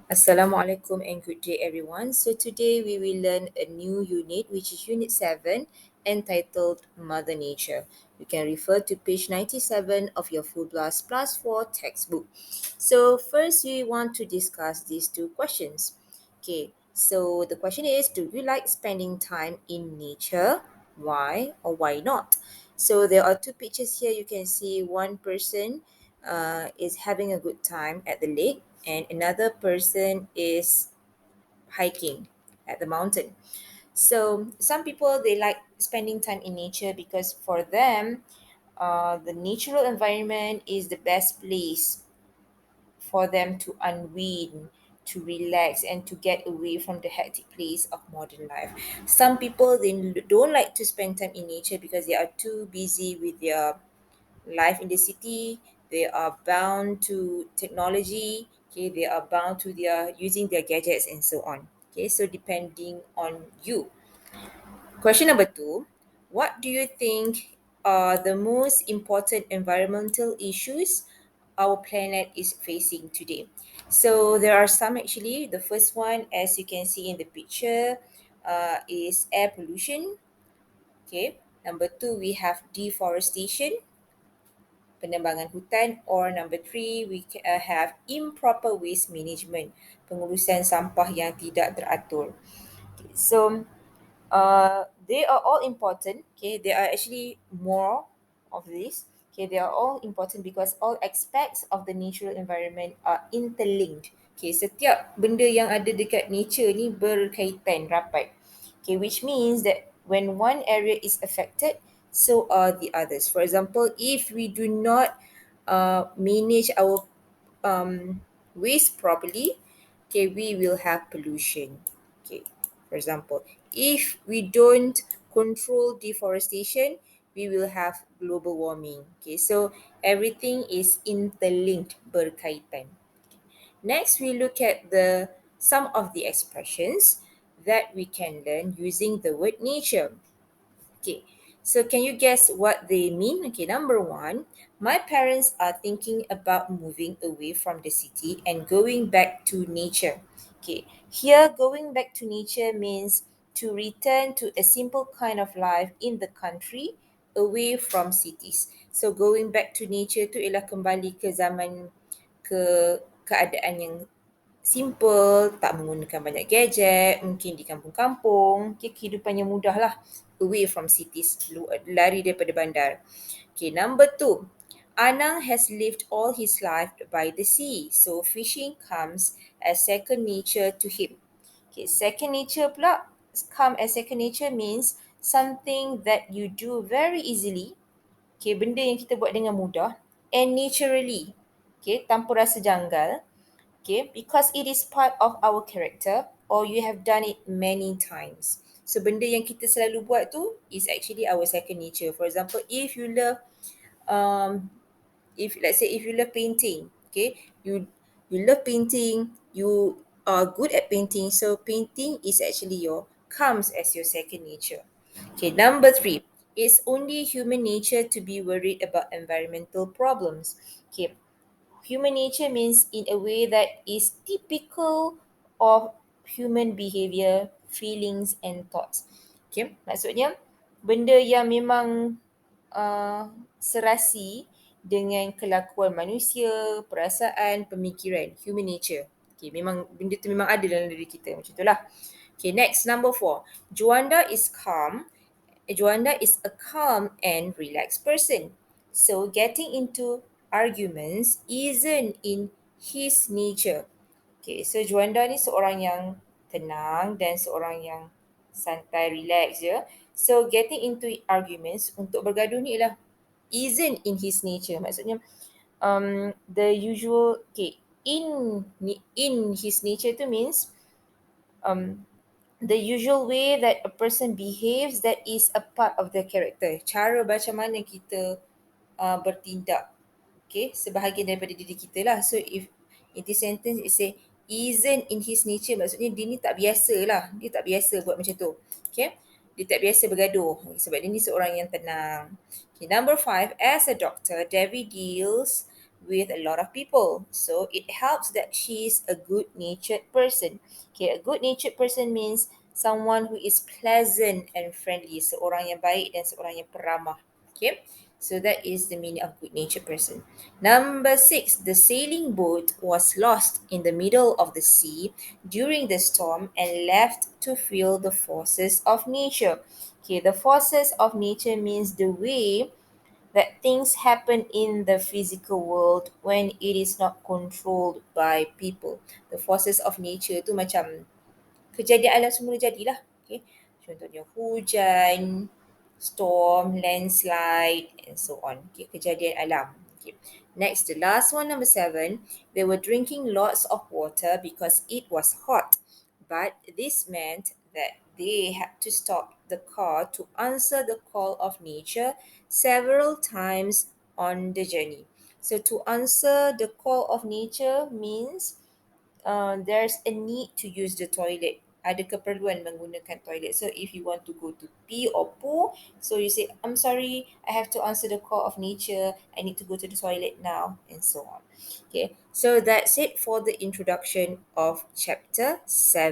Assalamualaikum and good day everyone. So today we will learn a new unit which is unit 7 entitled Mother Nature. You can refer to page 97 of your Full Blast Plus 4 textbook. So first we want to discuss these two questions. Okay, so the question is, do you like spending time in nature? Why or why not? So there are two pictures here. You can see one person is having a good time at the lake and another person is hiking at the mountain. So some people they like spending time in nature because for them the natural environment is the best place for them to unwind, to relax, and to get away from the hectic pace of modern life. Some people they don't like to spend time in nature because they are too busy with their life in the city. They are bound to technology. Okay, they are bound to their using their gadgets and so on. Okay, so depending on you. Question number two: what do you think are the most important environmental issues our planet is facing today? So there are some actually. The first one, as you can see in the picture, is air pollution. Okay. Number two, we have deforestation, penebangan hutan, or number three have improper waste management, pengurusan sampah yang tidak teratur. Okay, so they are all important. Okay, there are actually more of this. Okay, they are all important because all aspects of the natural environment are interlinked. Okay, setiap benda yang ada dekat nature ni berkaitan rapat. Okay, which means that when one area is affected, so are the others. For example, if we do not manage our waste properly, okay, we will have pollution. Okay, for example, if we don't control deforestation, we will have global warming. Okay, so everything is interlinked, berkaitan. Next, we look at the some of the expressions that we can learn using the word nature. Okay, so can you guess what they mean? Okay, number one, my parents are thinking about moving away from the city and going back to nature. Okay, here going back to nature means to return to a simple kind of life in the country away from cities. So going back to nature tu ialah kembali ke zaman ke keadaan yang simple, tak menggunakan banyak gadget, mungkin di kampung-kampung, okay, kehidupan yang mudah lah, away from cities, lari daripada bandar. Okay, number two, Anang has lived all his life by the sea, so fishing comes as second nature to him. Okay, second nature pula, come as second nature means something that you do very easily. Okay, benda yang kita buat dengan mudah and naturally. Okay, tanpa rasa janggal. Okay, because it is part of our character or you have done it many times. So benda yang kita selalu buat tu is actually our second nature. For example, if you love um if let's say if you love painting, okay, you love painting, you are good at painting, so painting is actually your comes as your second nature. Okay, number three, it's only human nature to be worried about environmental problems. Okay, human nature means in a way that is typical of human behavior, feelings and thoughts. Okay, maksudnya benda yang memang serasi dengan kelakuan manusia, perasaan, pemikiran, human nature. Okay, memang benda tu memang ada dalam diri kita macam itulah. Okay, next number four. Juanda is calm. Juanda is a calm and relaxed person. So getting into arguments isn't in his nature. Okay, so Juanda ni seorang yang tenang dan seorang yang santai, relax je. So getting into arguments untuk bergaduh ni ialah isn't in his nature. Maksudnya the usual, okay, in his nature tu means um the usual way that a person behaves, that is a part of their character. Cara macam mana kita bertindak. Okay, sebahagian daripada diri kita lah. So if in this sentence it say isn't in his nature, maksudnya dia ni tak biasa lah. Dia tak biasa buat macam tu. Okay, dia tak biasa bergaduh sebab dia ni seorang yang tenang. Okay, number five, as a doctor, Devi deals with a lot of people. So it helps that she's a good natured person. Okay, a good natured person means someone who is pleasant and friendly, seorang yang baik dan seorang yang peramah. Okay, so that is the meaning of good natured person. Number six, the sailing boat was lost in the middle of the sea during the storm and left to feel the forces of nature. Okay, the forces of nature means the way that things happen in the physical world when it is not controlled by people. The forces of nature tu macam kejadian alam semula jadilah. Okay. Contohnya hujan, storm, landslide and so on. Okay, kejadian alam. Okay. Next, the last one, number seven, they were drinking lots of water because it was hot. But this meant that they had to stop the car to answer the call of nature several times on the journey. So to answer the call of nature means there's a need to use the toilet. Ada keperluan menggunakan toilet. So if you want to go to pee or poo, so you say, I'm sorry, I have to answer the call of nature. I need to go to the toilet now, and so on. Okay, so that's it for the introduction of chapter 7.